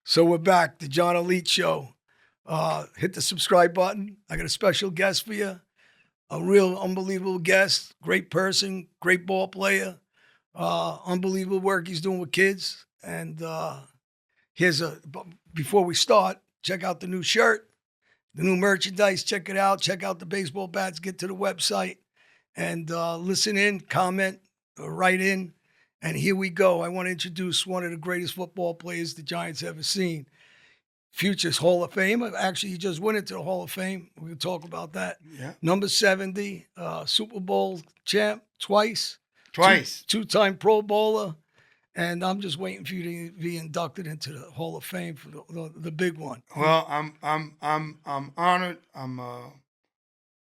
So we're back, the John Alite Show. Hit the subscribe button. I got a special guest for you, a real unbelievable guest, great person, great ball player, unbelievable work he's doing with kids. And before we start, check out the new shirt, the new merchandise. Check it out. Check out the baseball bats. Get to the website and listen in, comment, write in. And here we go. I want to introduce one of the greatest football players the Giants ever seen. Future's Hall of Fame. Actually, he just went into the Hall of Fame. We can talk about that. Yeah. Number 70, Super Bowl champ twice. Twice. Two-time Pro Bowler. And I'm just waiting for you to be inducted into the Hall of Fame for the big one. Well, I'm honored. I'm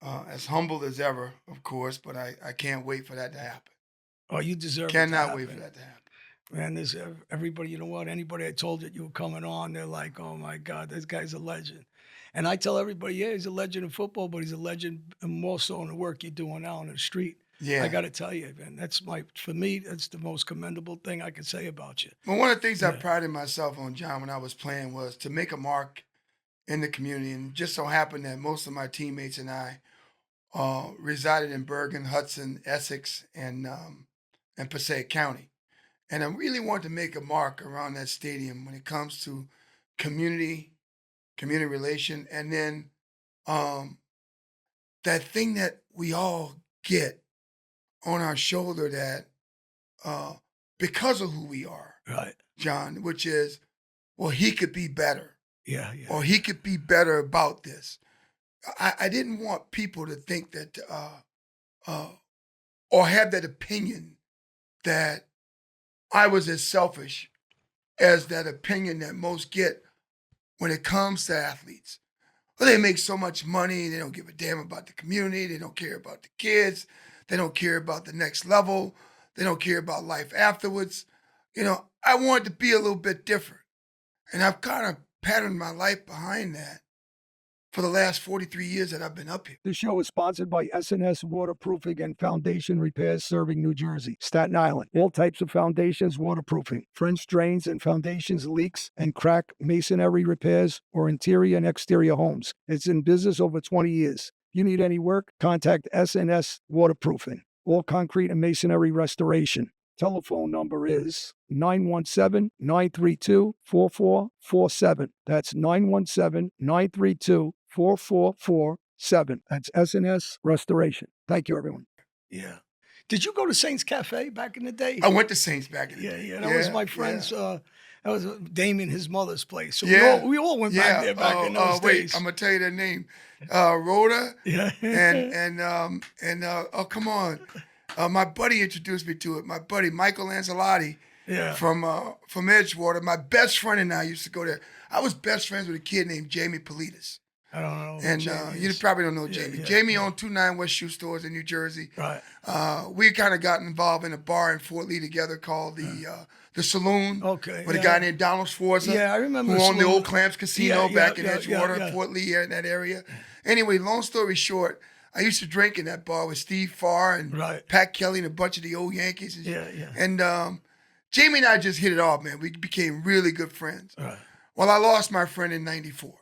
as humbled as ever, of course, but I can't wait for that to happen. Oh, you deserve it. Cannot wait for that to happen. Man, there's everybody, you know what? Anybody I told that you were coming on, they're like, oh my God, this guy's a legend. And I tell everybody, yeah, he's a legend in football, but he's a legend more so in the work you're doing out on the street. Yeah. I got to tell you, man, for me, that's the most commendable thing I can say about you. Well, one of the things I prided myself on, John, when I was playing was to make a mark in the community. And just so happened that most of my teammates and I resided in Bergen, Hudson, Essex, and Passaic County. And I really wanted to make a mark around that stadium when it comes to community relation, and then that thing that we all get on our shoulder that because of who we are, right, John, which is, well, he could be better. Yeah. Or he could be better about this. I didn't want people to think that or have that opinion that I was as selfish as that opinion that most get when it comes to athletes. Well, they make so much money, they don't give a damn about the community, they don't care about the kids, they don't care about the next level, they don't care about life afterwards. You know, I wanted to be a little bit different. And I've kind of patterned my life behind that for the last 43 years that I've been up here. This show is sponsored by S&S Waterproofing and Foundation Repairs, serving New Jersey, Staten Island. All types of foundations waterproofing, French drains and foundations leaks and crack masonry repairs or interior and exterior homes. It's in business over 20 years. If you need any work, contact S&S Waterproofing. All concrete and masonry restoration. Telephone number is 917-932-4447. That's 917-932-4447. That's S&S Restoration. Thank you, everyone. Yeah. Did you go to Saints Cafe back in the day? I went to Saints back in the day. Yeah. That was my friend's, that was Damien, his mother's place. So we all went back there in those days. I'm going to tell you their name. Rhoda and oh, come on. My buddy introduced me to it. My buddy, Michael Ancelotti from Edgewater. My best friend and I used to go there. I was best friends with a kid named Jamie Politis. I don't know. And you probably don't know Jamie. Jamie owned 29 West Shoe Stores in New Jersey. Right. We kind of got involved in a bar in Fort Lee together called the Saloon. Okay. With a guy named Donald Sforza. Yeah, I remember. Who owned the Old Clamps Casino back in Edgewater, Fort Lee, in that area. Anyway, long story short, I used to drink in that bar with Steve Farr and Pat Kelly and a bunch of the old Yankees. And Jamie and I just hit it off, man. We became really good friends. Right. Well, I lost my friend in '94.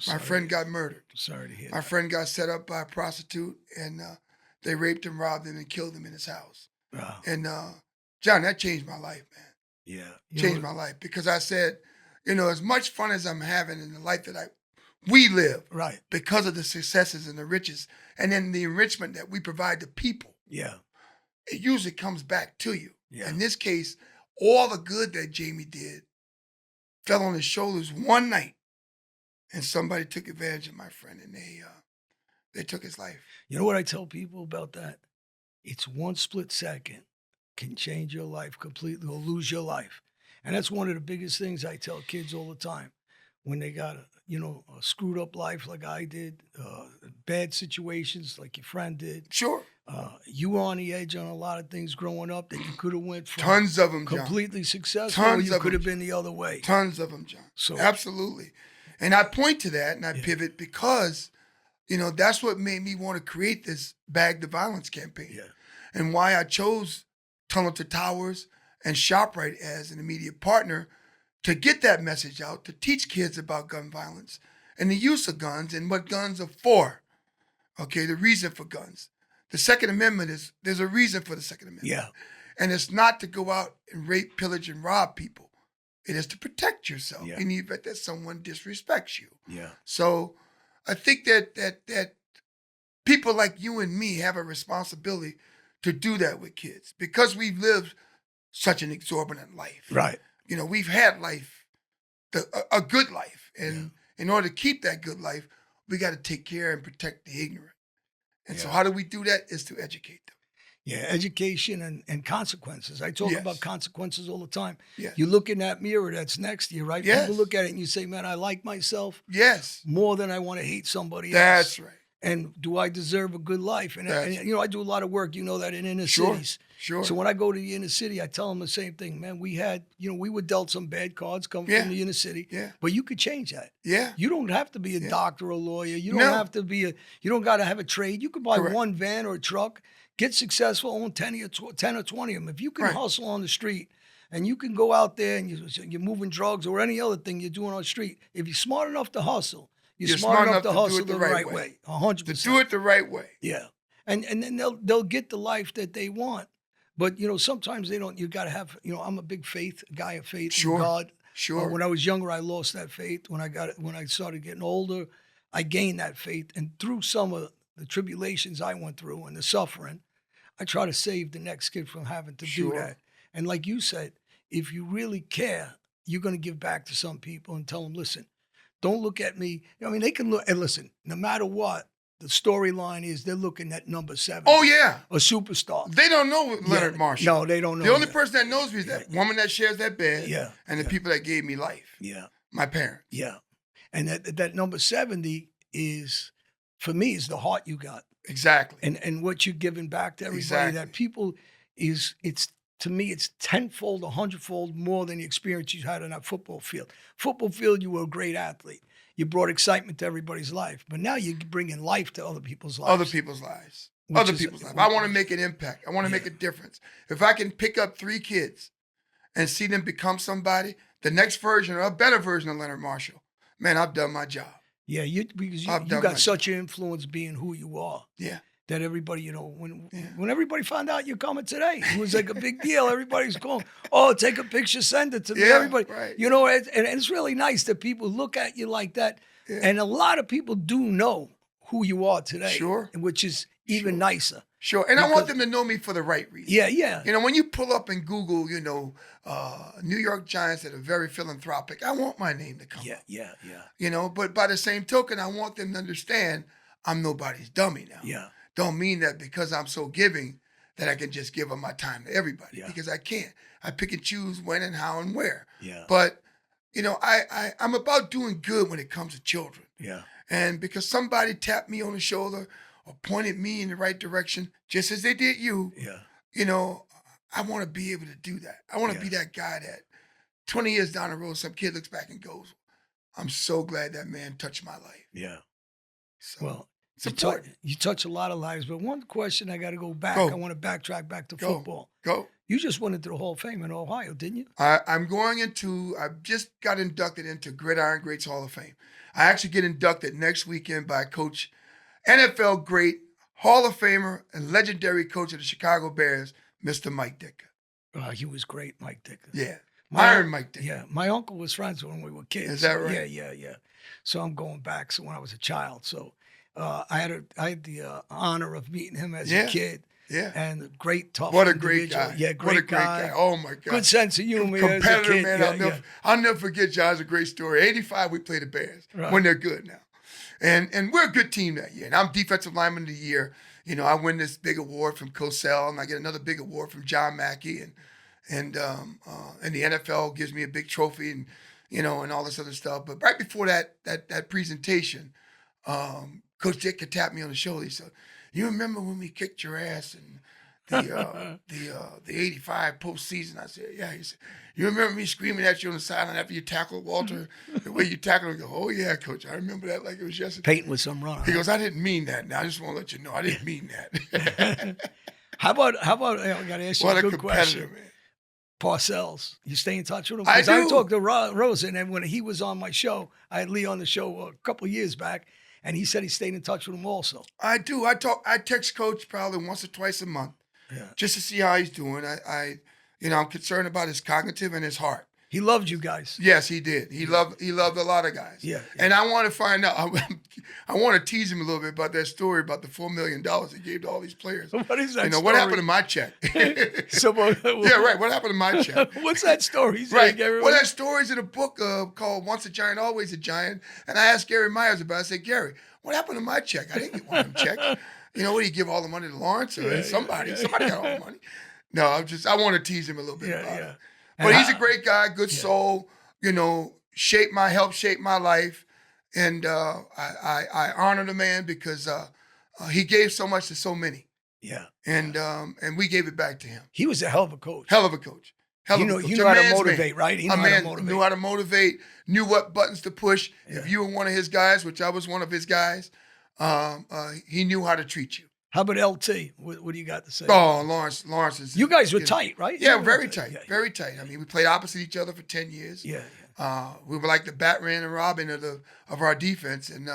My friend got murdered. I'm sorry to hear that. My friend got set up by a prostitute, and they raped him, robbed him, and killed him in his house. Wow. And John, that changed my life, man. Yeah. Changed my life because I said, as much fun as I'm having in the life that we live, right, because of the successes and the riches, and then the enrichment that we provide to people. Yeah. It usually comes back to you. Yeah. In this case, all the good that Jamie did fell on his shoulders one night, and somebody took advantage of my friend, and they took his life. You know what I tell people about that? It's one split second can change your life completely or lose your life. And that's one of the biggest things I tell kids all the time when they got a screwed up life like I did, bad situations like your friend did. Sure. You were on the edge on a lot of things growing up that you could have went from tons of them, completely John. Successful, tons or you could have been the other way. Tons of them, John. So absolutely. And I point to that and I pivot because, that's what made me want to create this Bag the Violence campaign. Yeah. And why I chose Tunnel to Towers and ShopRite as an immediate partner to get that message out, to teach kids about gun violence and the use of guns and what guns are for. Okay, the reason for guns. The Second Amendment there's a reason for the Second Amendment. Yeah. And it's not to go out and rape, pillage, and rob people. It is to protect yourself in the event that someone disrespects you. Yeah. So I think that people like you and me have a responsibility to do that with kids because we've lived such an exorbitant life. Right. You know, we've had life, a good life. And in order to keep that good life, we got to take care and protect the ignorant. And so how do we do that? Is to educate them. Yeah, education and consequences. I talk about consequences all the time. Yes. You look in that mirror that's next to you, right? Yes. People look at it and you say, man, I like myself Yes. more than I want to hate somebody else. That's right. And do I deserve a good life? And you know, I do a lot of work, you know that, in inner cities. Sure. So when I go to the inner city, I tell them the same thing. Man, we were dealt some bad cards coming from the inner city. Yeah. But you could change that. Yeah. You don't have to be a doctor or a lawyer. You don't have to be you don't got to have a trade. You could buy one van or a truck, get successful, own 10 or 20 of them. If you can hustle on the street and you can go out there and you're moving drugs or any other thing you're doing on the street, if you're smart enough to hustle, you're smart enough to hustle the right way. 100%. To do it the right way. Yeah. And then they'll get the life that they want. But, you know, sometimes they don't. You got to have, you know, I'm a big guy of faith in God. Sure. When I was younger, I lost that faith. When I started getting older, I gained that faith. And through some of the tribulations I went through and the suffering, I try to save the next kid from having to do that. And like you said, if you really care, you're going to give back to some people and tell them, listen, don't look at me. I mean, they can look, and listen, no matter what, the storyline is they're looking at number 7. Oh, yeah. A superstar. They don't know Leonard Marshall. No, they don't know. The only person that knows me is that woman that shares that bed and the people that gave me life. Yeah. My parents. Yeah. And that number 70 is, for me, is the heart you got. Exactly. And what you're giving back to everybody, that people to me, it's tenfold, 100-fold more than the experience you had on that football field. Football field, you were a great athlete. You brought excitement to everybody's life. But now you're bringing life to other people's lives. Other people's lives. I want to make an impact. I want to make a difference. If I can pick up 3 kids and see them become somebody, the next version or a better version of Leonard Marshall, man, I've done my job. Yeah, because you got such an influence being who you are. Yeah. That everybody, you know, when everybody found out you're coming today, it was like a big deal. Everybody's going, oh, take a picture, send it to me. Everybody, you know, and it's really nice that people look at you like that. Yeah. And a lot of people do know who you are today. Sure. Which is even nicer. Sure. And I want them to know me for the right reason. Yeah, yeah. You know, when you pull up and Google, you know, New York Giants that are very philanthropic, I want my name to come up. Yeah. You know, but by the same token, I want them to understand I'm nobody's dummy now. Yeah. Don't mean that because I'm so giving that I can just give up my time to everybody because I can't. I pick and choose when and how and where. Yeah. But, you know, I'm about doing good when it comes to children. Yeah. And because somebody tapped me on the shoulder or pointed me in the right direction, just as they did you, you know, I want to be able to do that. I want to be that guy that 20 years down the road, some kid looks back and goes, I'm so glad that man touched my life. Yeah. So, well, you touch a lot of lives, but one question I got to go back. I want to backtrack back to football. Go. You just went into the Hall of Fame in Ohio, didn't you? I just got inducted into Gridiron Greats Hall of Fame. I actually get inducted next weekend by Coach, NFL great, Hall of Famer, and legendary coach of the Chicago Bears, Mr. Mike Ditka. He was great, Mike Ditka. Yeah. Iron Mike Ditka. Yeah. My uncle was friends when we were kids. Is that right? Yeah. So I'm going back when I was a child. So I had the honor of meeting him as a kid. Yeah. And a great, tough What a individual. great guy. Yeah, great what a great guy. Oh, my God. Good sense of humor. Competitor, as a kid. man. I'll never forget, John. It's a great story. 85, we played the Bears when they're good now. And we're a good team that year. And I'm Defensive Lineman of the Year. You know, I win this big award from Cosell, and I get another big award from John Mackey. And the NFL gives me a big trophy and, you know, and all this other stuff. But right before that presentation, Coach Dick tapped me on the shoulder. He said, you remember when we kicked your ass in the 85 postseason? I said, yeah. He said, you remember me screaming at you on the sideline after you tackled Walter? The way you tackled him? I go, oh, yeah, Coach. I remember that like it was yesterday. Painting with some runner. He goes, I didn't mean that. Now, I just want to let you know I didn't mean that. How about I got to ask you a good question. Man. Parcells. You stay in touch with him? I Because I do. talked to Rosa, and then when he was on my show, I had Lee on the show a couple of years back, and he said he stayed in touch with him also. I do. I text Coach probably once or twice a month, just to see how he's doing. I'm concerned about his cognitive and his heart. He loved you guys. Yes, he did. He loved a lot of guys. Yeah. And I want to find out. I want to tease him a little bit about that story about the $4 million he gave to all these players. What is that? What happened to my check? So, yeah, right. What happened to my check? What's that story? Right. Well, that story's in a book called Once a Giant, Always a Giant. And I asked Gary Myers about it. I said, Gary, what happened to my check? I didn't get one of them checks. What do you give all the money to Lawrence or somebody? Somebody got all the money. No, I want to tease him a little bit about it. But he's a great guy, good soul, helped shape my life. And I honor the man because he gave so much to so many. Yeah. And we gave it back to him. He was a hell of a coach. Hell of a coach. He knew how to motivate, right? He knew how to motivate, knew what buttons to push. Yeah. If you were one of his guys, which I was one of his guys, he knew how to treat you. How about LT? What do you got to say? Oh, Lawrence is... You guys were tight, right? Yeah, very tight, very tight. I mean, we played opposite each other for 10 years. Yeah. We were like the Batman and Robin of our defense. And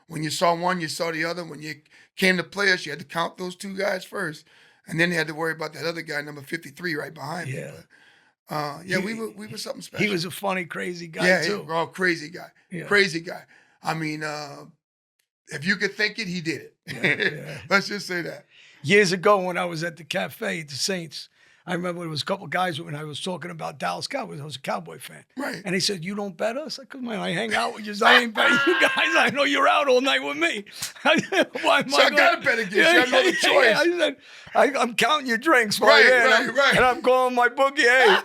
when you saw one, you saw the other. When you came to play us, you had to count those two guys first. And then you had to worry about that other guy, number 53, right behind me. But, we were something special. He was a funny, crazy guy, too. Yeah, crazy guy. Yeah. Crazy guy. I mean, if you could think it, he did it. Yeah. Let's just say that. Years ago when I was at the cafe at the Saints, I remember there was a couple of guys when I was talking about Dallas Cowboys. I was a Cowboy fan. Right. And they said, you don't bet us? I said, man, I hang out with you. I ain't betting you guys. I know you're out all night with me. I got to bet against you. I have no choice. I said, I'm counting your drinks. Right. And I'm calling my bookie, hey.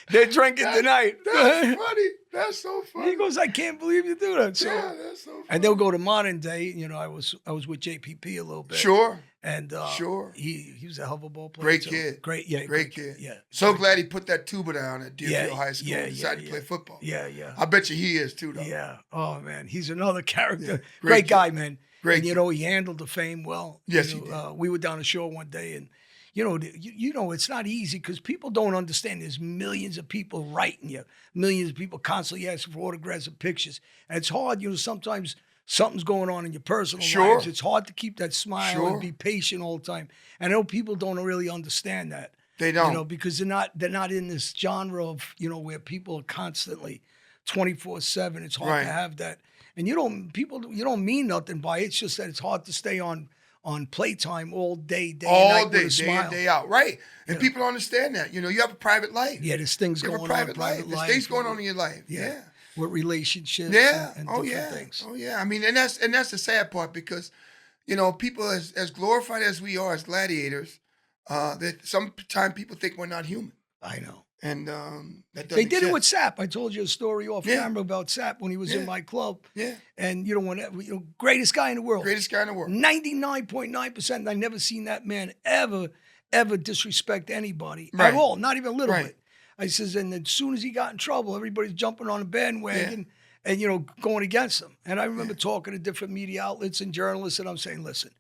They're drinking tonight. That's funny. That's so funny. He goes, I can't believe you do that. So, that's so funny. And they'll go to modern day. I was with JPP a little bit. Sure. And he was a hell of a ball player. Great kid. Great kid. Yeah. So glad he put that tuba down at Deerfield High School and decided to play football. Yeah. I bet you he is too, though. Yeah. Oh, man. He's another character. Yeah. Great guy, man. Great. And, he handled the fame well. Yes, he did. We were down the shore one day, and it's not easy because people don't understand. There's millions of people writing you, millions of people constantly asking for autographs and pictures. And it's hard, sometimes something's going on in your personal lives. It's hard to keep that smile and be patient all the time. And I know people don't really understand that. They don't. Because they're not in this genre of, where people are constantly 24/7. It's hard to have that. And you don't mean nothing by it. It's just that it's hard to stay on playtime all day and night with a smile. Day in, day out. Right. And people don't understand that. You have a private life. Yeah, there's things going on. Private life. There's things going on in your life. Yeah. With relationships and different things. Oh, yeah. I mean, and that's the sad part because, people as glorified as we are as gladiators, that sometimes people think we're not human. I know. And that they did it with Sapp. I told you a story off camera about Sapp when he was in my club. Yeah. And greatest guy in the world. Greatest guy in the world. 99.9%. I never seen that man ever disrespect anybody at all. Not even a little bit. I says, and as soon as he got in trouble, everybody's jumping on a bandwagon and going against him. And I remember talking to different media outlets and journalists, and I'm saying, listen,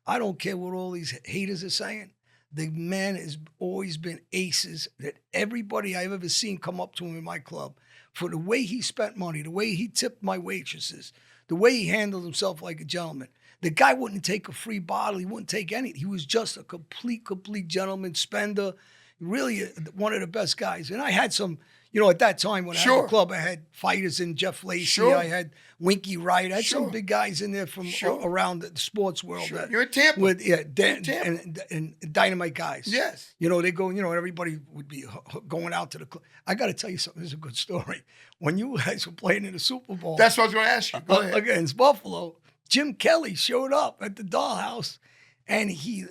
I don't care what all these haters are saying. The man has always been aces that everybody I've ever seen come up to him in my club for the way he spent money, the way he tipped my waitresses, the way he handled himself like a gentleman. The guy wouldn't take a free bottle. He wouldn't take anything. He was just a complete gentleman, spender, really one of the best guys. And I had some, at that time when I had the club, I had fighters in Jeff Lacey. I had Winky Wright. I had some big guys in there from around the sports world. You're in Tampa. And Dynamite guys. Yes. They go, everybody would be going out to the club. I got to tell you something. This is a good story. When you guys were playing in the Super Bowl. That's what I was going to ask you. Go ahead. Against Buffalo, Jim Kelly showed up at the dollhouse and he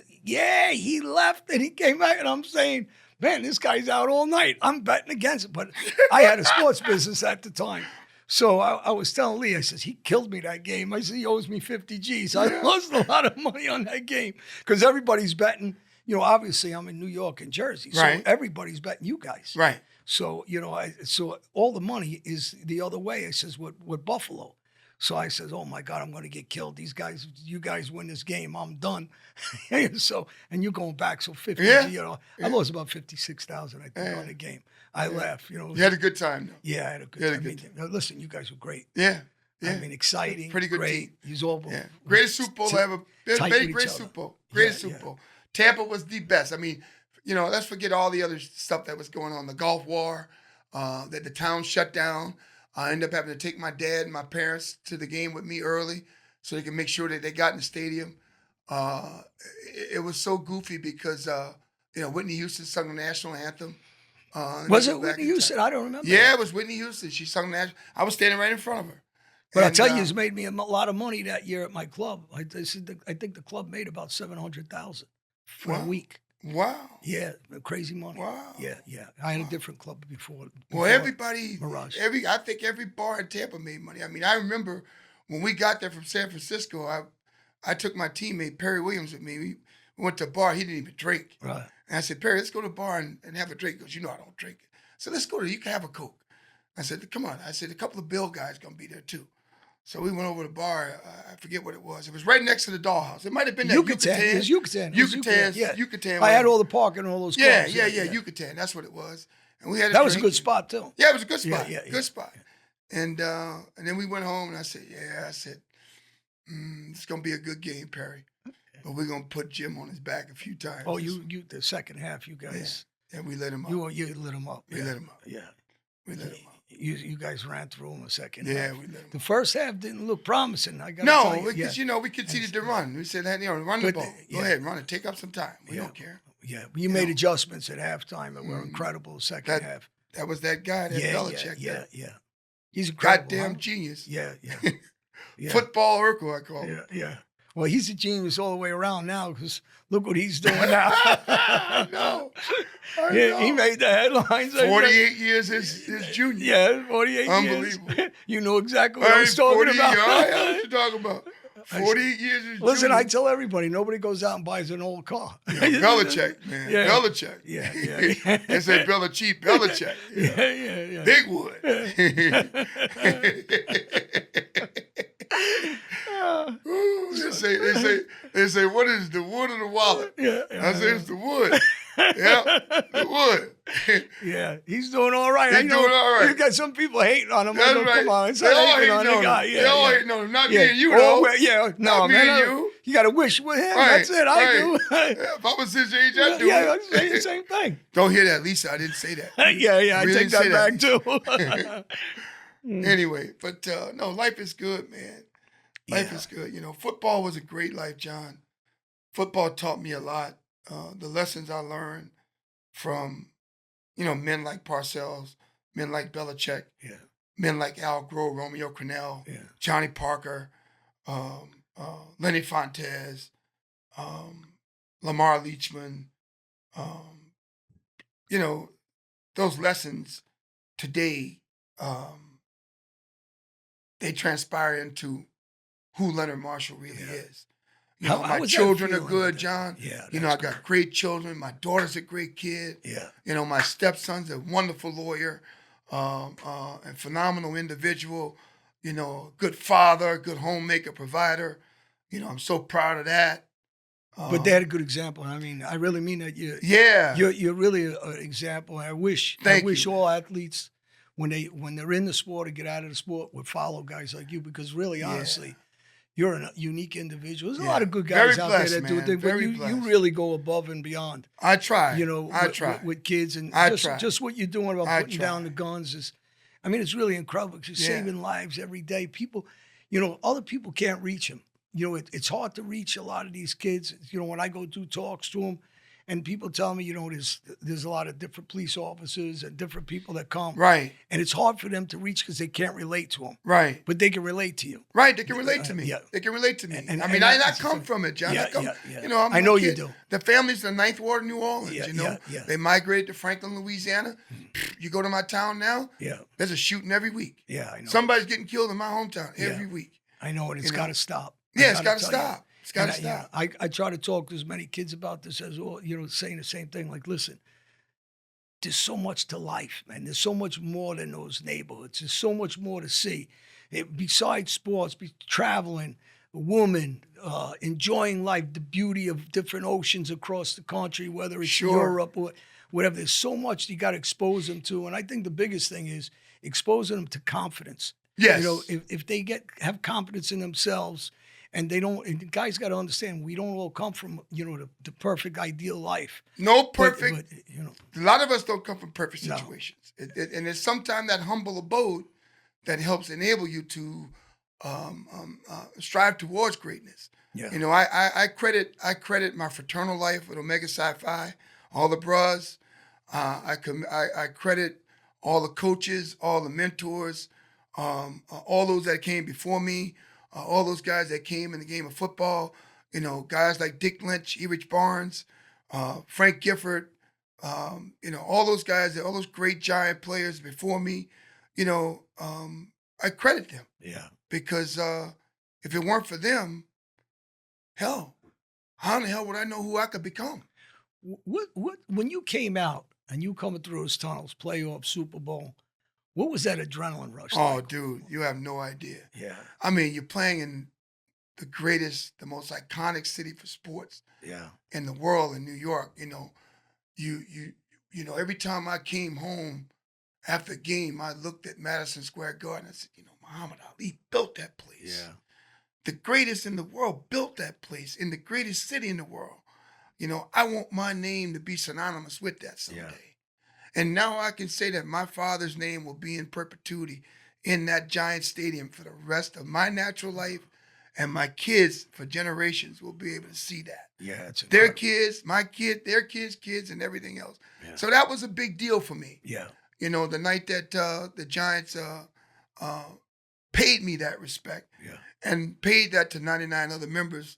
left and he came back and I'm saying, man, this guy's out all night. I'm betting against it. But I had a sports business at the time. So I was telling Lee, I says, he killed me that game. I said, he owes me 50 G's. I lost a lot of money on that game because everybody's betting. Obviously I'm in New York and Jersey. So everybody's betting you guys. Right. So, so all the money is the other way. I says, with Buffalo. So I says, "Oh my God, I'm going to get killed. You guys win this game, I'm done." So, and you're going back, so 50, I lost about 56,000, I think, on the game. I laughed, You had a good time, though. Yeah, I had a good time. Listen, you guys were great. Yeah. I mean, exciting, pretty good great. team. He's all Greatest Super Bowl ever. Great Super Bowl. Greatest Super Bowl. Tampa was the best. I mean, let's forget all the other stuff that was going on. The Gulf War, that the town shut down. I ended up having to take my dad and my parents to the game with me early so they could make sure that they got in the stadium. It was so goofy because, Whitney Houston sung the national anthem. Was it Whitney Houston? I don't remember. Yeah, it was Whitney Houston. She sung the national. I was standing right in front of her. But I'll tell you, it's made me a lot of money that year at my club. I think the club made about $700,000 for a week. Wow. Yeah, crazy money. Wow. Yeah. I had a different club before. Well, everybody, Mirage. I think every bar in Tampa made money. I mean, I remember when we got there from San Francisco, I took my teammate Perry Williams with me. We went to a bar. He didn't even drink. Right. And I said, "Perry, let's go to the bar and have a drink." He goes, "You know I don't drink." So let's go you can have a Coke. I said, "Come on." I said, "A couple of Bill guys going to be there too." So we went over to the bar. I forget what it was. It was right next to the dollhouse. It might have been that Yucatan. It was Yucatan. Yucatan. I had all the parking and all those clubs. Yeah. Yucatan. That's what it was. And we had that was a good spot too. Yeah, it was a good spot. Good spot. And then we went home and I said, it's gonna be a good game, Perry. But we're gonna put Jim on his back a few times. Oh, you the second half, you guys. Yeah, we let him up. You lit him up. We let him up. Yeah. We let him up. You guys ran through him the second half. half. We let him up. The first half didn't look promising. I got tell you. Because we conceded the run. We said, run the ball. Go ahead, run it. Take up some time. We don't care. Yeah, you made adjustments at halftime that were incredible. Second half. That was that guy, that Belichick. Yeah. He's a goddamn genius. Yeah. Football Urkel, I call him. Yeah. Well, he's a genius all the way around now because look what he's doing now. I know. He made the headlines. 48 years is junior. Yeah, 48 Unbelievable. years. You know exactly what I was talking about. I know what you're talking about. 48 years is Listen, junior. I tell everybody, nobody goes out and buys an old car. Belichick, man. Yeah. Belichick. Yeah. They say Belichick. Belichick. Yeah. Big wood. They say, what is the wood or the wallet? I say, it's the wood. Yeah, the wood. Yeah, he's doing all right. He's doing all right. You got some people hating on him. That's right. Come on, they all hating on the guy. They all hating on him. Not me and you, though. No, me man. And you. You got to wish with him. Right, That's it. I do. If I was his age, I'd do Yeah, it. I say the same thing. Don't hear that, Lisa. I didn't say that. Yeah, I take that back, too. Anyway, but no, life is good, man. Life is good. Football was a great life, John. Football taught me a lot. The lessons I learned from, men like Parcells, men like Belichick, men like Al Groh, Romeo Crennel, Johnny Parker, Lenny Fontes, Lamar Leachman. Those lessons today, they transpire into who Leonard Marshall really is. My children are good, John. Yeah. I got great children. My daughter's a great kid. Yeah. My stepson's a wonderful lawyer, and phenomenal individual. Good father, good homemaker, provider. I'm so proud of that. But they had a good example. I mean, I really mean that. You're really an example. I wish all athletes, when they're in the sport or get out of the sport, would follow guys like you, because really, honestly, you're a unique individual. There's a lot of good guys out there that do it, but you really go above and beyond. I try. I try with kids, and just what you're doing about putting down the guns is, I mean, it's really incredible because you're saving lives every day. People, other people can't reach them. It's hard to reach a lot of these kids. When I go do talks to them, and people tell me, there's a lot of different police officers and different people that come. Right. And it's hard for them to reach because they can't relate to them. Right. But they can relate to you. Right. They can relate to me. Yeah. They can relate to me. And I come from it, John. Yeah. I'm I know kid. you do. The family's in the 9th Ward of New Orleans, Yeah. They migrated to Franklin, Louisiana. You go to my town now, there's a shooting every week. Yeah, I know. Somebody's getting killed in my hometown every week. I know, and it's got to stop. Yeah, it's got to stop. It's got to stop. I try to talk to as many kids about this as well, saying the same thing. Like, listen, there's so much to life, man. There's so much more than those neighborhoods. There's so much more to see. Besides sports, traveling, a woman, enjoying life, the beauty of different oceans across the country, whether it's Europe or whatever. There's so much you got to expose them to. And I think the biggest thing is exposing them to confidence. Yes. You know, if they have confidence in themselves, and they don't, and the guys got to understand, we don't all come from, you know, the perfect ideal life. No perfect. But, you know, a lot of us don't come from perfect situations. No. And it's sometimes that humble abode that helps enable you to strive towards greatness. Yeah. You know, I credit my fraternal life with Omega Psi Phi, all the bros. I credit all the coaches, all the mentors, all those that came before me, all those guys that came in the game of football. You know, guys like Dick Lynch, Erich Barnes, Frank Gifford. You know, all those guys, all those great giant players before me. You know, I credit them. Yeah. Because if it weren't for them, hell, how in the hell would I know who I could become? What when you came out and you coming through those tunnels, playoff, Super Bowl, what was that adrenaline rush like? Oh, dude, you have no idea. Yeah. I mean, you're playing in the greatest, the most iconic city for sports in the world, in New York. You know, you know, every time I came home after a game, I looked at Madison Square Garden and said, you know, Muhammad Ali built that place. Yeah. The greatest in the world built that place in the greatest city in the world. You know, I want my name to be synonymous with that someday. Yeah. And now I can say that my father's name will be in perpetuity in that giant stadium for the rest of my natural life, and my kids for generations will be able to see that. Yeah, it's their kids, my kid, their kids, and everything else. Yeah. So that was a big deal for me. Yeah. You know, the night that the Giants paid me that respect, and paid that to 99 other members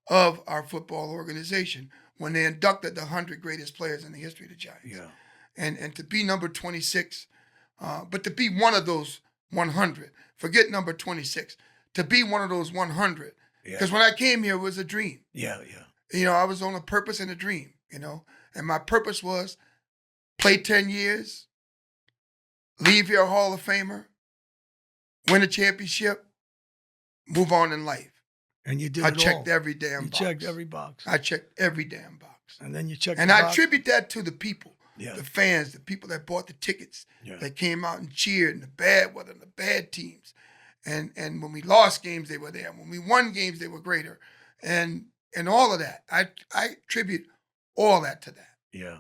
of our football organization when they inducted the 100 greatest players in the history of the Giants. Yeah. And to be number 26, but to be one of those 100, forget number 26, to be one of those 100. Because when I came here, it was a dream. Yeah, yeah. You know, I was on a purpose and a dream, you know. And my purpose was play 10 years, leave here a Hall of Famer, win a championship, move on in life. And you did I checked every damn box. You checked every box. I checked every damn box. And then you checked and I attribute that to the people. Yeah. The fans, the people that bought the tickets, that came out and cheered in the bad weather, the bad teams. And when we lost games, they were there. When we won games, they were greater. And all of that. I attribute all that to that. Yeah.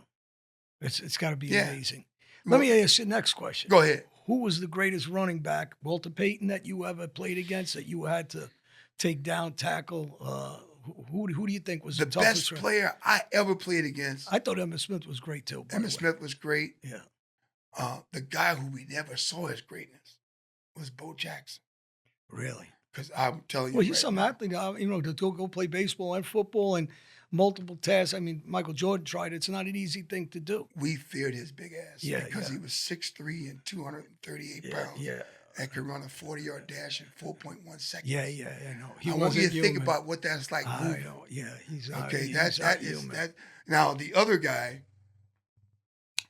It's got to be amazing. Let me ask you the next question. Go ahead. Who was the greatest running back, Walter Payton, that you ever played against, that you had to take down, tackle? Who do you think was the best player I ever played against? I thought Emmitt Smith was great too. Emmitt Smith was great. Yeah. The guy who we never saw his greatness was Bo Jackson. Really? Because I'm telling you. Well, he's some athlete, you know, to go play baseball and football and multiple tasks. I mean, Michael Jordan tried it. It's not an easy thing to do. We feared his big ass. Yeah. Because he was 6'3" and 238 pounds. Yeah. And could run a 40-yard dash in 4.1 seconds. Yeah, I know. I want you to think about what that's like moving. I know. Yeah, he's okay. That is that. Now the other guy,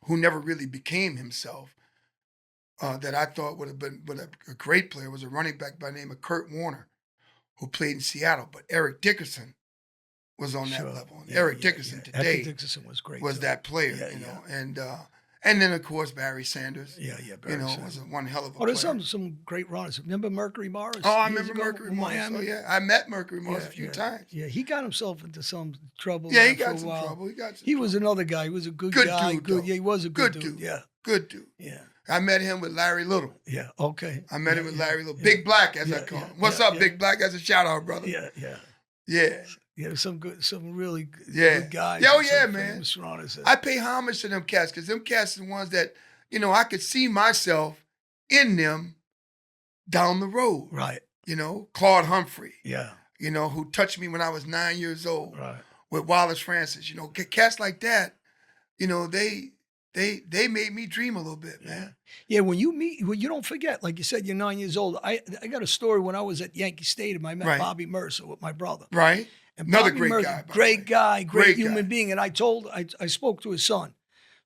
who never really became himself, that I thought would have been a great player, was a running back by the name of Kurt Warner, who played in Seattle. But Eric Dickerson was on that level. And Eric Dickerson today Eric Dickerson was great. Was that player, you know, and then, of course, Barry Sanders. Yeah, Barry you know, Sanders. Was one hell of a player. There's some great runners. Remember Mercury Morris? Oh, I remember Mercury Morris. Oh, yeah. I met Mercury Morris a few times. Yeah, he got himself into some trouble. Yeah, he got some trouble. He was another guy. He was a good guy. Dude, yeah, he was a good dude. Yeah. Good dude. Yeah. I met him with Larry Little. Yeah, okay. I met him with Larry Little. Big Black, as I call him. What's up, Big Black? That's a shout-out, brother. Yeah. Yeah, some really good guys. Oh, yeah, man. I pay homage to them cats because them cats are the ones that, you know, I could see myself in them down the road. Right. You know, Claude Humphrey. Yeah. You know, who touched me when I was 9 years old. Right. With Wallace Francis. You know, cats like that, you know, they made me dream a little bit, man. Yeah, when you don't forget, like you said, you're 9 years old. I got a story when I was at Yankee Stadium. I met Bobby Mercer with my brother. Right. And another Bobby great Mercer, guy. Great guy, great human being. And I spoke to his son.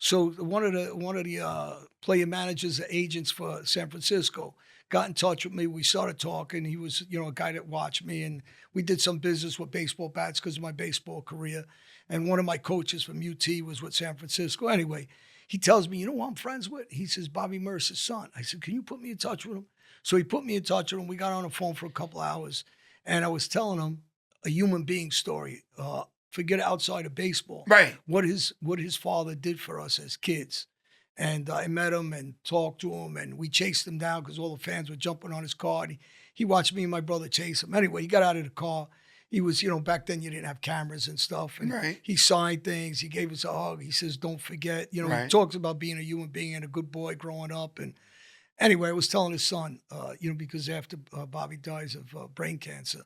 So one of the player managers, agents for San Francisco, got in touch with me. We started talking. He was, a guy that watched me, and we did some business with baseball bats because of my baseball career. And one of my coaches from UT was with San Francisco. Anyway, he tells me, you know who I'm friends with? He says, Bobby Mercer's son. I said, can you put me in touch with him? So he put me in touch with him. We got on the phone for a couple hours, and I was telling him a human being story. Forget outside of baseball. Right. What his father did for us as kids. And I met him and talked to him, and we chased him down because all the fans were jumping on his car. And he watched me and my brother chase him. Anyway, he got out of the car. He was, back then you didn't have cameras and stuff. And right. He signed things. He gave us a hug. He says, don't forget. He talks about being a human being and a good boy growing up. And anyway, I was telling his son, because after Bobby dies of brain cancer,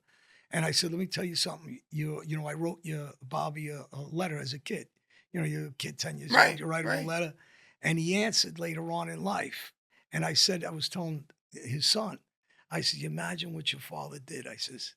and I said, let me tell you something. I wrote Bobby a letter as a kid. You're a kid, 10 years old, you write him a letter. And he answered later on in life. And I was telling his son, I said, imagine what your father did. I says,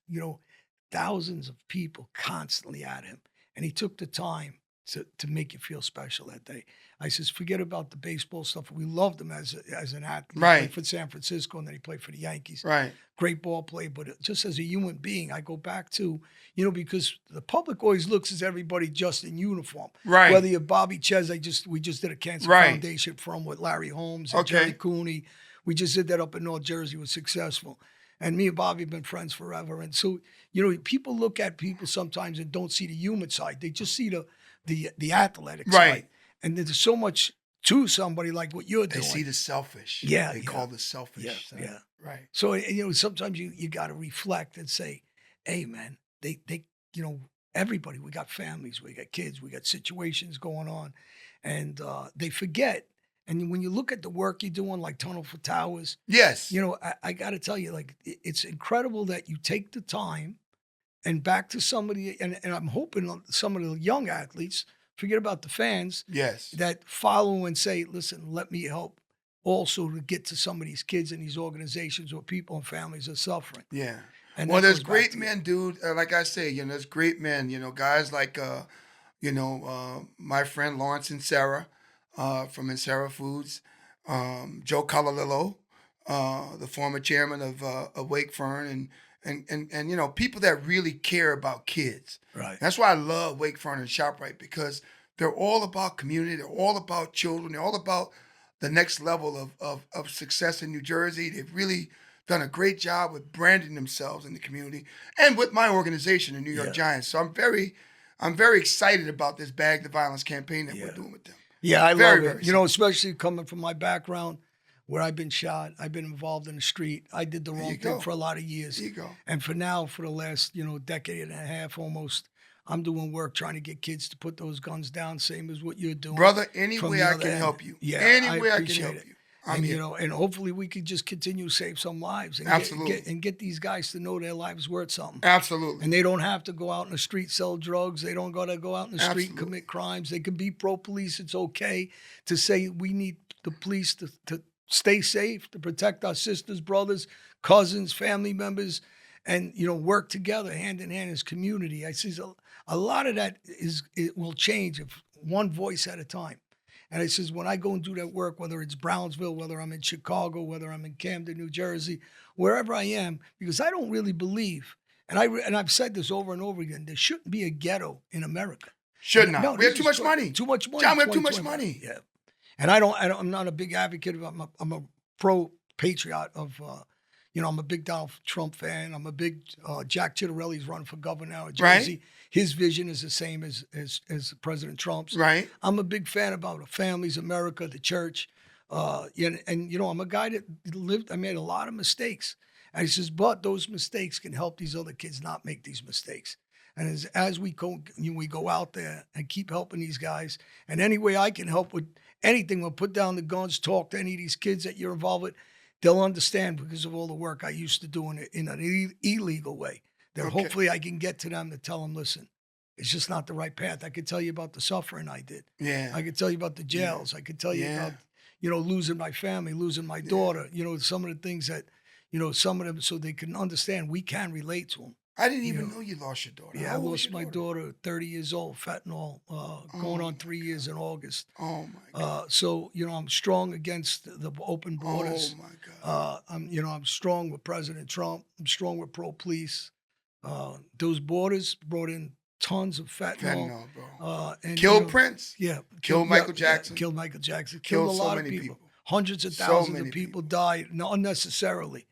thousands of people constantly at him. And he took the time to make you feel special that day. I says, forget about the baseball stuff. We loved him as an athlete. He played for San Francisco, and then he played for the Yankees. Right. Great ball player, but just as a human being, I go back to, because the public always looks as everybody just in uniform. Right. Whether you're Bobby Ches, we just did a cancer foundation from with Larry Holmes and Jerry Cooney. We just did that up in North Jersey. It was successful. And me and Bobby have been friends forever. And so, people look at people sometimes and don't see the human side. They just see the athletic side. And there's so much to somebody like what you're doing. They see the selfish. Yeah. They call the selfish. Yeah. Right. So, sometimes you got to reflect and say, hey, man, they everybody, we got families, we got kids, we got situations going on. And they forget. And when you look at the work you're doing, like Tunnel for Towers. Yes. I got to tell you, like, it's incredible that you take the time and back to somebody. And I'm hoping some of the young athletes, forget about the fans. Yes. That follow and say, listen, let me help also to get to some of these kids in these organizations where people and families are suffering. Yeah. And well, there's great men, dude. Like I say, there's great men, guys like, my friend Lawrence and Sarah from Sarah Foods, Joe Kalillo, the former chairman of Wake Fern, and people that really care about kids. Right. That's why I love Wake Fern and ShopRite, because they're all about community. They're all about children. They're all about the next level of success in New Jersey. They've really done a great job with branding themselves in the community and with my organization, the New York Giants. So I'm very excited about this Bag the Violence campaign that we're doing with them. Yeah, I love it. Especially coming from my background where I've been shot, I've been involved in the street. I did the wrong thing for a lot of years. There you go. And for the last, decade and a half almost, I'm doing work trying to get kids to put those guns down, same as what you're doing. Brother, any way I can help you. Yeah, any way I can help you. And, and hopefully we could just continue to save some lives. And Absolutely. Get these guys to know their lives worth something. Absolutely. And they don't have to go out in the street, sell drugs. They don't got to go out in the street and commit crimes. They can be pro-police. It's okay to say we need the police to stay safe, to protect our sisters, brothers, cousins, family members, and, work together hand in hand as community. I see a lot of that it will change if one voice at a time. And I says, when I go and do that work, whether it's Brownsville, whether I'm in Chicago, whether I'm in Camden, New Jersey, wherever I am, because I don't really believe, and I've said this over and over again, there shouldn't be a ghetto in America. Should not. No, we have too much money. Too much money. John, we have too much money. Yeah. And I'm not a big advocate of, I'm a pro-patriot of, I'm a big Donald Trump fan. I'm a big Jack Chitterelli's running for governor now in Jersey. Right. His vision is the same as President Trump's. Right. I'm a big fan about families, America, the church. And I'm a guy that I made a lot of mistakes. And he says, but those mistakes can help these other kids not make these mistakes. And as we go out there and keep helping these guys, and any way I can help with anything, we'll put down the guns, talk to any of these kids that you're involved with, they'll understand because of all the work I used to do in an illegal way. That hopefully I can get to them to tell them, listen, it's just not the right path. I could tell you about the suffering I did. Yeah. I could tell you about the jails. I could tell you about, losing my family, losing my daughter, some of the things that, some of them, so they can understand we can relate to them. I didn't even know you lost your daughter. Yeah, How I old was lost your my daughter? daughter, 30 years old, fentanyl, going on 3 years in August. Oh my God. So, I'm strong against the open Oh borders. my God. I'm strong with President Trump. I'm strong with pro-police. Those borders brought in tons of fentanyl. Fentanyl, bro. And, Killed Prince. yeah, Killed Michael Jackson. killed Michael Jackson. Killed a Killed so lot of many people. people. Hundreds of So thousands many of people people. died unnecessarily.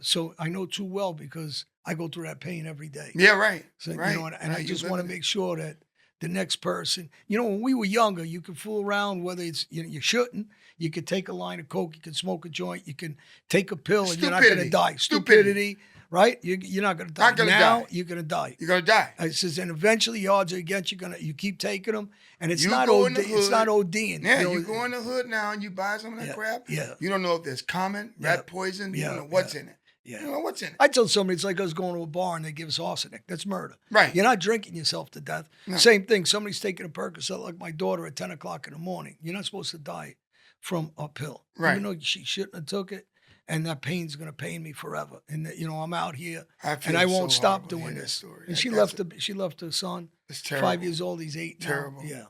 So I know too well because I go through that pain every day. Yeah, right. So, right. And I You just live want to in it. make sure that the next person, when we were younger, you could fool around, whether it's, you shouldn't. You could take a line of coke, you can smoke a joint, you can take a pill, and you're not going to die. Stupidity, right? You're not going to die. Not gonna Now die. you're going to die. You're gonna die. It says, and eventually the odds are against you keep taking them, and it's You not go in the it's not hood. ODing. Yeah, you go in the hood now and you buy some of that crap. Yeah. You don't know if there's common, rat poison. You don't know what's in it. Yeah. You don't know what's in it. I tell somebody it's like us going to a bar and they give us arsenic. That's murder. Right. You're not drinking yourself to death. No. Same thing. Somebody's taking a Percocet like my daughter at 10 o'clock in the morning. You're not supposed to die from a pill. Right. Even though she shouldn't have took it, and that pain's going to pain me forever. And I'm out here I and I won't so stop horrible to hear doing that this. story. And That- she left her son. It's terrible. 5 years old. He's 8 Terrible. now. Yeah.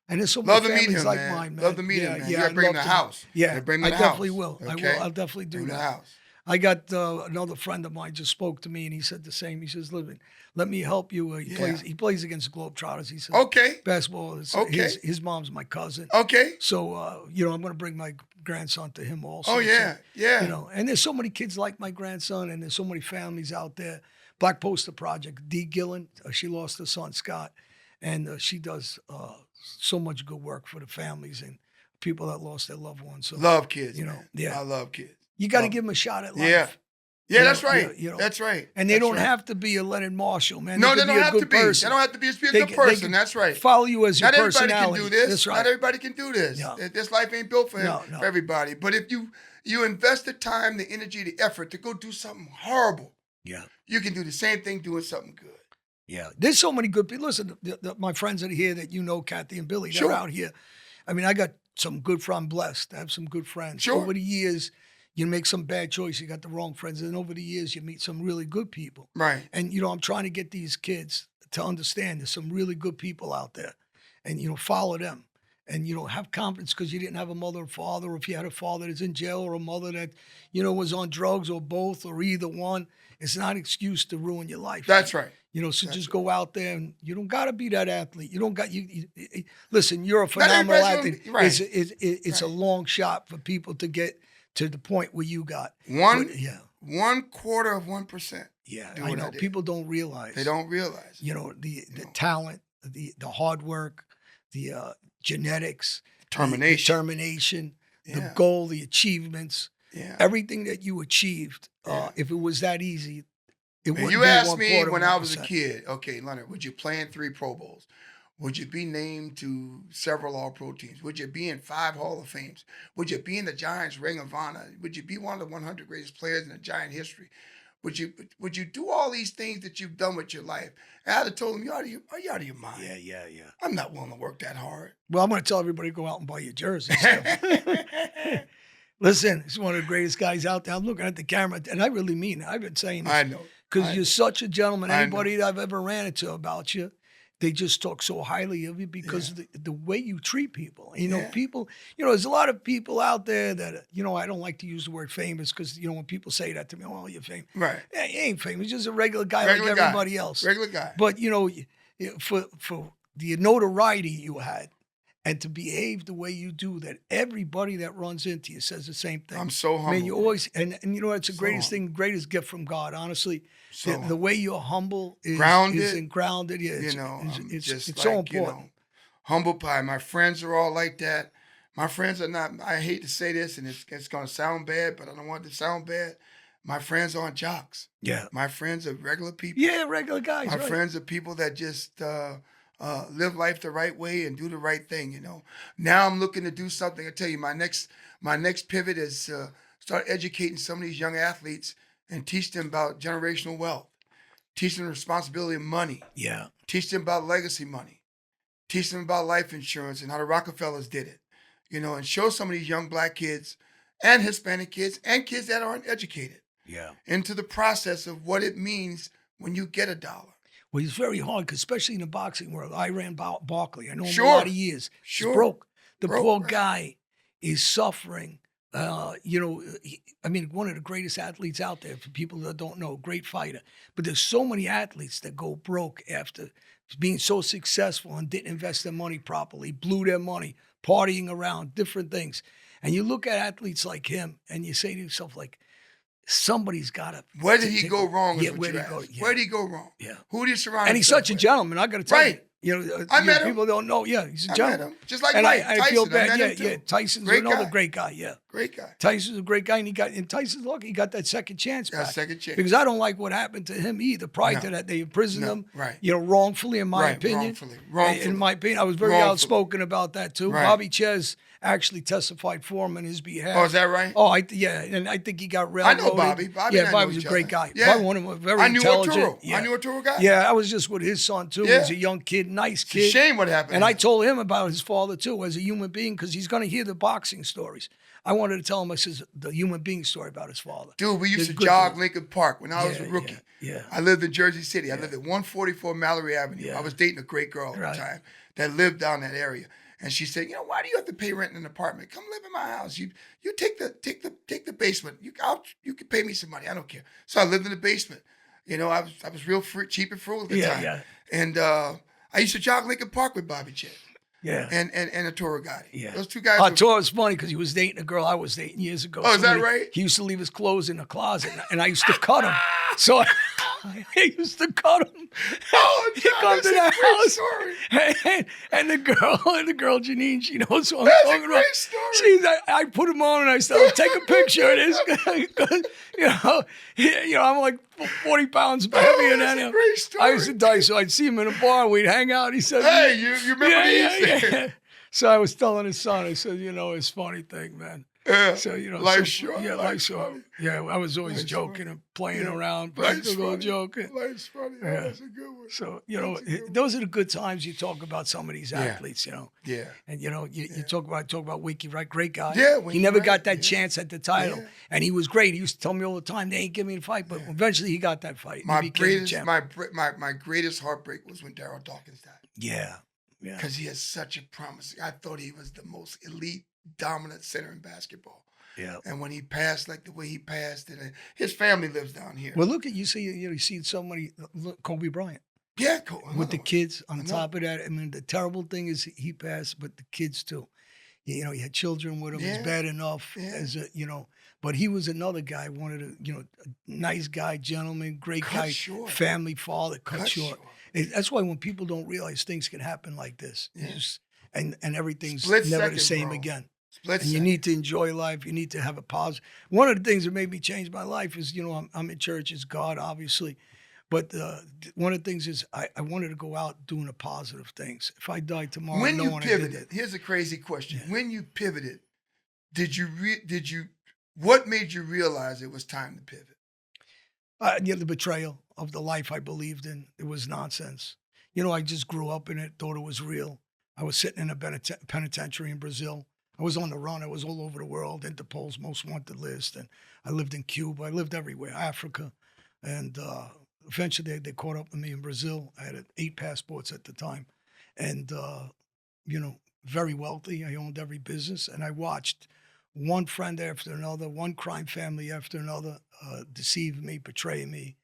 And there's so Love many to meet families him, like man. mine, man. Love to meet him, man. You gotta I'd bring him love to the house. Yeah, You gotta bring him to I the definitely house. will. I Okay? will. I'll definitely do Bring him to that. the house. I got another friend of mine just spoke to me, and he said the same. He says, "Listen, let me help you." He plays against the Globetrotters. He said, Okay. basketball. Is, Okay. His mom's my cousin. Okay. So, I'm going to bring my grandson to him also. Oh yeah. So, Yeah. and there's so many kids like my grandson, and there's so many families out there. Black Poster Project, Dee Gillen, she lost her son, Scott, and she does so much good work for the families and people that lost their loved ones. So, Love kids. Man. yeah. I love kids. You got to Love give them a shot at life. Yeah. Yeah, You that's know, right. you know. That's right. And they That's don't right. have to be a Leonard Marshall, man. No, they could don't be a have good to be. person. They don't have to be a They good can- person. can That's right. Follow you as your Not everybody personality. can do this. That's right. Not everybody can do this. No. This life ain't built for No. for everybody. But if you invest the time, the energy, the effort to go do something horrible, Yeah. you can do the same thing doing something good. Yeah. There's so many good people. Listen, my friends that are here that Kathy and Billy, they're Sure. out here. I mean, I got some good friends. I'm blessed. I have some good friends. Sure. Over the years, you make some bad choices. You got the wrong friends. And over the years, you meet some really good people. Right. And, I'm trying to get these kids to understand there's some really good people out there. And, follow them. And, have confidence because you didn't have a mother or father, or if you had a father that's in jail or a mother that, was on drugs or both or either one. It's not an excuse to ruin your life. That's right. So just go out there and you don't got to be that athlete. You don't got listen, you're a phenomenal everybody's athlete. right. It's a long shot for people to get to the point where you got. One But, yeah. 1/4%. Yeah, Do I what know. I did. People don't realize. They don't realize. The talent, the hard work, the genetics, Determination. the Yeah. goal, the achievements, Yeah. everything that you achieved. Yeah. If it was that easy, it If wouldn't you be asked me 1/4 when I was a 1%. kid, okay, Leonard, would you play in 3 Pro Bowls? Would you be named to several All-Pro teams? Would you be in 5 Hall of Fames? Would you be in the Giants' Ring of Honor? Would you be one of the 100 greatest players in the Giant history? Would you do all these things that you've done with your life? And I'd have told him, are you out of your mind? Yeah. I'm not willing to work that hard. Well, I'm going to tell everybody to go out and buy your jersey. Listen, he's one of the greatest guys out there. I'm looking at the camera, and I really mean it. I've been saying this. I know. Because you're such a gentleman. I know. Anybody that I've ever ran into about you, they just talk so highly of you because of the way you treat people. People, there's a lot of people out there that, I don't like to use the word famous because, when people say that to me, oh, you're famous. Right. Yeah, you ain't famous. You're just a regular guy Regular like guy. everybody else. Regular guy. But, for the notoriety you had and to behave the way you do, that everybody that runs into you says the same thing. I'm so humble. Man, you always, and it's the So greatest thing, greatest gift from God, honestly. So The way you're humble is grounded. and grounded. Yeah, it's so important. Humble pie. My friends are all like that. My friends are not, I hate to say this, and it's going to sound bad, but I don't want it to sound bad. My friends aren't jocks. Yeah. My friends are regular people. Yeah, regular guys. My right. friends are people that just live life the right way and do the right thing, Now I'm looking to do something. I tell you, my next pivot is start educating some of these young athletes and teach them about generational wealth, teach them the responsibility of money, Yeah. teach them about legacy money, teach them about life insurance and how the Rockefellers did it, and show some of these young black kids and Hispanic kids and kids that aren't educated into the process of what it means when you get $1. Well, it's very hard, 'cause especially in the boxing world. I ran Barkley. I know him a Sure. lot of years. Sure. He's broke. The poor right. guy is suffering. I mean, one of the greatest athletes out there, for people that don't know, great fighter. But there's so many athletes that go broke after being so successful and didn't invest their money properly, blew their money, partying around, different things. And you look at athletes like him and you say to yourself, like, somebody's got to. Where did he go wrong? Yeah, where did he go? Yeah. Where did he go wrong? Yeah. Who did he surround And he's himself such a with? gentleman. I got to tell Right. you. I met him. People don't know. Yeah, he's a I gentleman. met him. Just like And Mike I Tyson. feel bad. I met him too. Yeah. Tyson's Great another guy. great guy. Yeah. Great guy. Tyson's a great guy, and Tyson's lucky he got that second chance back. Second chance. Because I don't like what happened to him either. Prior to that, they imprisoned him, Right. wrongfully, in my opinion. Wrongfully. In my opinion, I was very outspoken about that too. Right. Bobby Ches actually testified for him on his behalf. Oh, is that right? Oh, and I think he got railroaded. I know Bobby. Bobby was a great guy. Yeah. Bobby, one of them, very intelligent. Arturo. Yeah. I knew Arturo guy. Yeah, I was just with his son too. Yeah. He's a young kid, nice kid. It's a shame what happened. And I told him about his father too, as a human being, because he's going to hear the boxing stories. I wanted to tell him, I says, the human being story about his father. Dude, we used to jog Lincoln Park when I was a rookie. Yeah. I lived in Jersey City. I lived at 144 Mallory Avenue. Yeah. I was dating a great girl at the time that lived down that area. And she said, why do you have to pay rent in an apartment? Come live in my house. You take the basement. You can pay me some money. I don't care. So I lived in the basement. I was real cheap and frugal at the time. Yeah. And I used to jog Lincoln Park with Bobby Ches. Yeah. And Arturo Gotti. Yeah. Those two guys. Arturo was funny because he was dating a girl I was dating years ago. Oh, is that right? He used to leave his clothes in the closet, and I used to cut him. So I used to cut him. Oh, he comes to the house, story. and the girl Janine, she knows what I'm That's talking a great about. story. I put him on, and I said, "Take a picture of this guy." 'Cause, I'm like 40 pounds heavier than him. Great story. I used to die, so I'd see him in a bar, we'd hang out. He said, "Hey, you remember these?" Yeah. So I was telling his son, I said, it's a funny thing, man. Yeah. So, life's short. Yeah, life's short. Yeah, I was always joking and playing around, practical joking. Life's funny. Yeah. That's a good one. So, those are the good times you talk about some of these athletes, Yeah. And, you talk about Winky Wright, great guy. Yeah, he never got that chance at the title. Yeah. And he was great. He used to tell me all the time, they ain't giving me a fight, but eventually he got that fight. My greatest heartbreak was when Darryl Dawkins died. Yeah. Yeah. Because he has such a promise. I thought he was the most elite, dominant center in basketball. Yeah. And when he passed, like the way he passed, and his family lives down here. Well, look at you see so many. Look, Kobe Bryant. Yeah, cool. With the kids on top of that. I mean, the terrible thing is he passed, but the kids too. He had children with him. Yeah. It's bad enough as but he was another guy, one of the, nice guy, gentleman, great guy, short. family father, cut short. That's why when people don't realize things can happen like this, and everything's never the same again. And you need to enjoy life. You need to have a positive. One of the things that made me change my life is, I'm in church. It's God, obviously. But one of the things is I wanted to go out doing the positive things. If I died tomorrow, when no you one pivoted, did it. here's a crazy question. Yeah. When you pivoted, what made you realize it was time to pivot? The betrayal of the life I believed in. It was nonsense. I just grew up in it, thought it was real. I was sitting in a penitentiary in Brazil. I was on the run. I was all over the world, Interpol's most wanted list. And I lived in Cuba. I lived everywhere, Africa. And eventually they caught up with me in Brazil. I had 8 passports at the time. And, very wealthy. I owned every business. And I watched one friend after another, one crime family after another deceive me, betray me.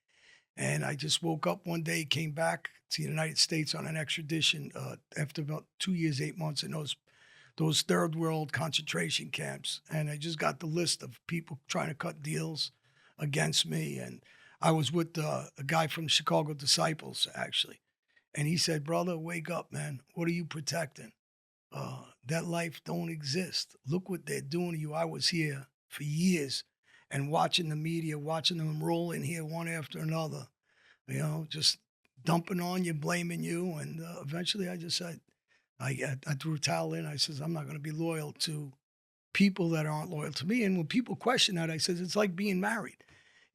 And I just woke up one day, came back to the United States on an extradition after about 2 years, 8 months in those third world concentration camps. And I just got the list of people trying to cut deals against me. And I was with a guy from Chicago Disciples, actually. And he said, "Brother, wake up, man. What are you protecting? That life don't exist. Look what they're doing to you." I was here for years and watching the media, watching them roll in here one after another, just dumping on you, blaming you. And eventually I just said, I threw a towel in. I says, I'm not going to be loyal to people that aren't loyal to me. And when people question that, I says, it's like being married.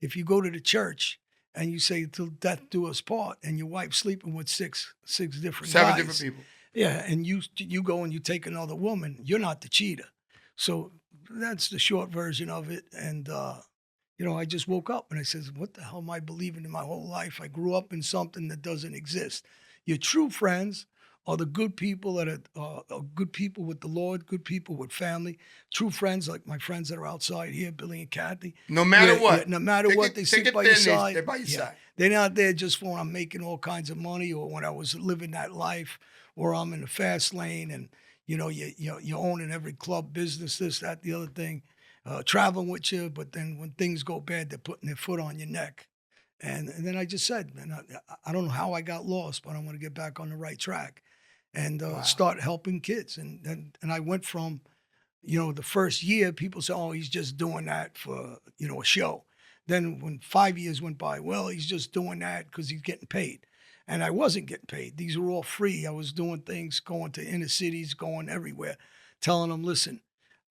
If you go to the church and you say, "Till death do us part," and your wife's sleeping with six different Seven guys, different people. Yeah, and you go and you take another woman, you're not the cheater. So that's the short version of it. And I just woke up and I says, what the hell am I believing in my whole life? I grew up in something that doesn't exist. Your true friends are the good people that are good people with the Lord, good people with family. True friends, like my friends that are outside here, Billy and Kathy. No matter what. No matter what, they stick by your side. They're by your side. They're not there just for when I'm making all kinds of money or when I was living that life or I'm in the fast lane and, you're owning every club, business, this, that, the other thing. Traveling with you, but then when things go bad, they're putting their foot on your neck. And then I just said, man, I don't know how I got lost, but I want to get back on the right track and start helping kids. And I went from, the first year, people say, oh, he's just doing that for, a show. Then when 5 years went by, well, he's just doing that because he's getting paid. And I wasn't getting paid. These were all free. I was doing things, going to inner cities, going everywhere, telling them, listen,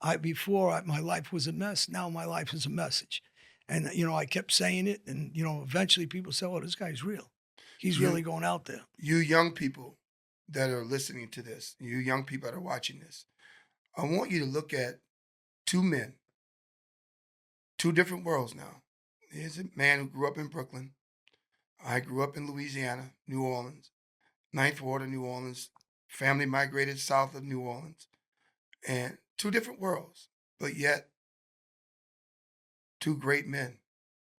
my life was a mess. Now my life is a message. And, I kept saying it. And, eventually people say, oh, this guy's real. He's really going out there. You young people that are listening to this, you young people that are watching this, I want you to look at two men, two different worlds now. Here's a man who grew up in Brooklyn. I grew up in Louisiana, New Orleans, Ninth Ward of New Orleans. Family migrated south of New Orleans. And two different worlds, but yet two great men.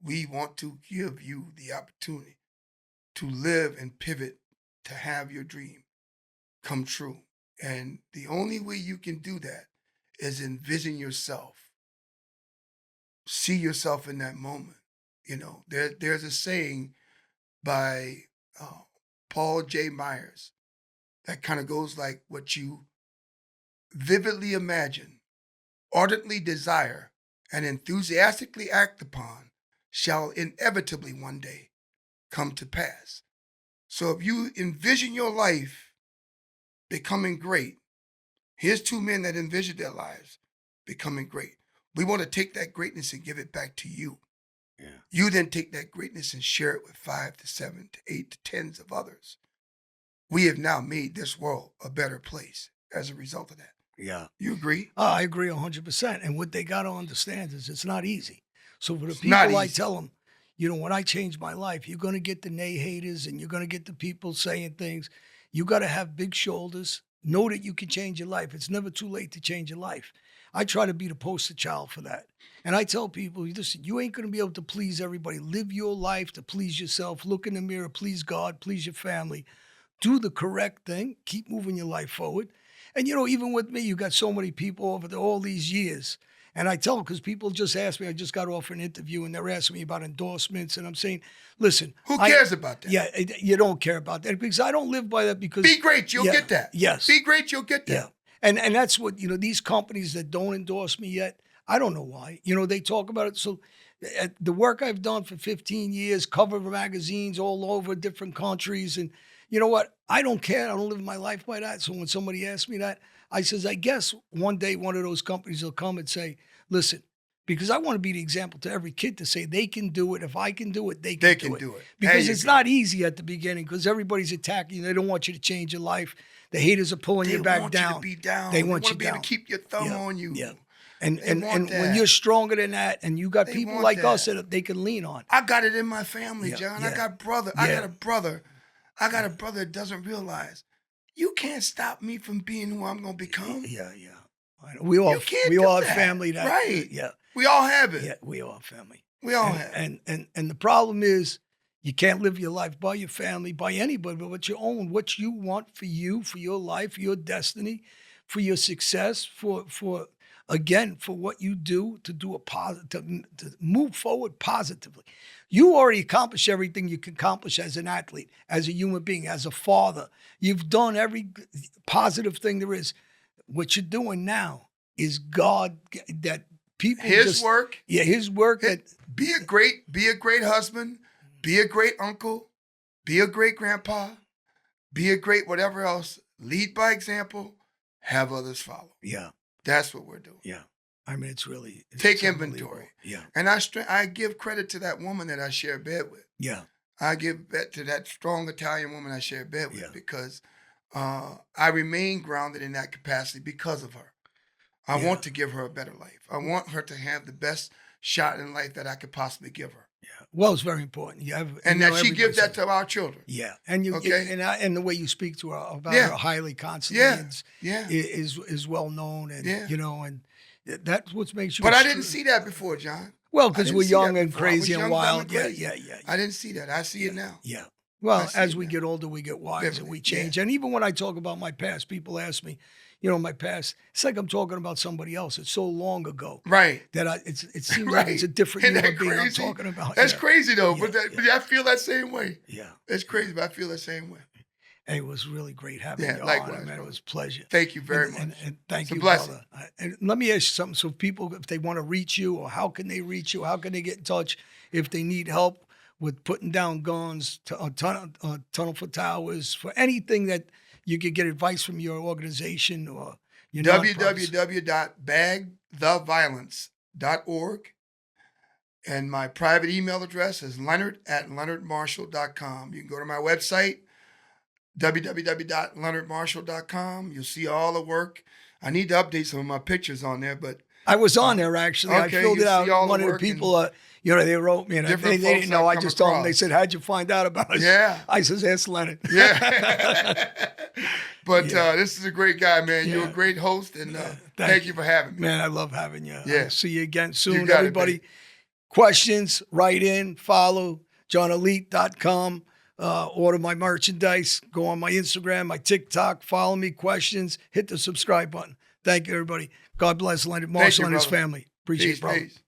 We want to give you the opportunity to live and pivot to have your dream come true. And the only way you can do that is envision yourself. See yourself in that moment. There's a saying by Paul J. Myers that kind of goes like, what you vividly imagine, ardently desire, and enthusiastically act upon shall inevitably one day come to pass. So if you envision your life becoming great, here's two men that envisioned their lives becoming great. We want to take that greatness and give it back to you. Yeah. You then take that greatness and share it with 5 to 7 to 8 to 10s of others. We have now made this world a better place as a result of that. Yeah. You agree? I agree 100%. And what they got to understand is it's not easy. So for the people I tell them, when I change my life, you're going to get the nay haters and you're going to get the people saying things. You got to have big shoulders. Know that you can change your life. It's never too late to change your life. I try to be the poster child for that. And I tell people, listen, you ain't going to be able to please everybody. Live your life to please yourself. Look in the mirror, please God, please your family. Do the correct thing. Keep moving your life forward. And, even with me, you got so many people over all these years. And I tell them, because people just ask me, I just got off an interview and they're asking me about endorsements. And I'm saying, listen. Who cares about that? Yeah, you don't care about that because I don't live by that because. Be great, you'll get that. Yes. Be great, you'll get that. Yeah. And that's what, these companies that don't endorse me yet, I don't know why. They talk about it. So the work I've done for 15 years, cover magazines all over different countries. And you know what? I don't care. I don't live my life by that. So when somebody asks me that, I says, I guess one day one of those companies will come and say, listen, because I want to be the example to every kid to say they can do it. If I can do it, they can do it. Because it's not easy at the beginning because everybody's attacking you. They don't want you to change your life. The haters are pulling you back down. They want you to be down. They want you to be able to keep your thumb on you. Yeah. And when you're stronger than that and you got people like us that they can lean on. I got it in my family, John. I got I got a brother. I got a brother that doesn't realize you can't stop me from being who I'm going to become. Yeah. We all have family that. Right. Yeah. We all have it. Yeah, we all have family. We all have it. And the problem is you can't live your life by your family, by anybody, but what you own, what you want for you, for your life, for your destiny, for your success, for what you do to do to move forward positively. You already accomplished everything you can accomplish as an athlete, as a human being, as a father. You've done every positive thing there is. What you're doing now is God that people His work. Yeah, His work. Be a great husband, be a great uncle, be a great grandpa, be a great whatever else. Lead by example, have others follow. Yeah. That's what we're doing. Yeah. I mean, it's take inventory. Yeah. And I give credit to that woman that I share bed with. Yeah. I give credit to that strong Italian woman I share bed with because I remain grounded in that capacity because of her. I want to give her a better life. I want her to have the best shot in life that I could possibly give her. Yeah. Well, it's very important. You have, and that she gives that to our children. Yeah, and you and the way you speak to her about her highly constantly is well known, and and that's what makes you. But I didn't see that before, John. Well, because we're young and crazy and wild. Yeah. I didn't see that. I see it now. Yeah. Well, as we get older, we get wise and we change. And even when I talk about my past, people ask me, my past, it's like I'm talking about somebody else. It's so long ago. Right. That it seems like it's a different human being I'm talking about. That's crazy, though. But I feel that same way. Yeah. It's crazy, but I feel the same way. Hey, it was really great having you likewise, on, man. It was a pleasure. Thank you very much. And thank you, blessing. brother. And let me ask you something. So people, if they want to reach you, or how can they reach you? How can they get in touch if they need help with putting down guns, tunnel for towers, for anything that you could get advice from your organization or your www.bagtheviolence.org. And my private email address is leonard@leonardmarshall.com. You can go to my website, www.leonardmarshall.com. You'll see all the work. I need to update some of my pictures on there, but I was on there actually. I filled it out. One of the people, they wrote me, and they didn't know. I just told them. They said, "How'd you find out about us?" Yeah. I says, "Ask Leonard." Yeah. But this is a great guy, man. You're a great host, and thank you for having me. Man, I love having you. Yeah. I'll see you again soon. Everybody, questions, write in, follow johnalite.com. Order my merchandise, go on my Instagram, my TikTok, follow me, questions, hit the subscribe button. Thank you, everybody. God bless Leonard Marshall and his family. Appreciate it, brother. Peace.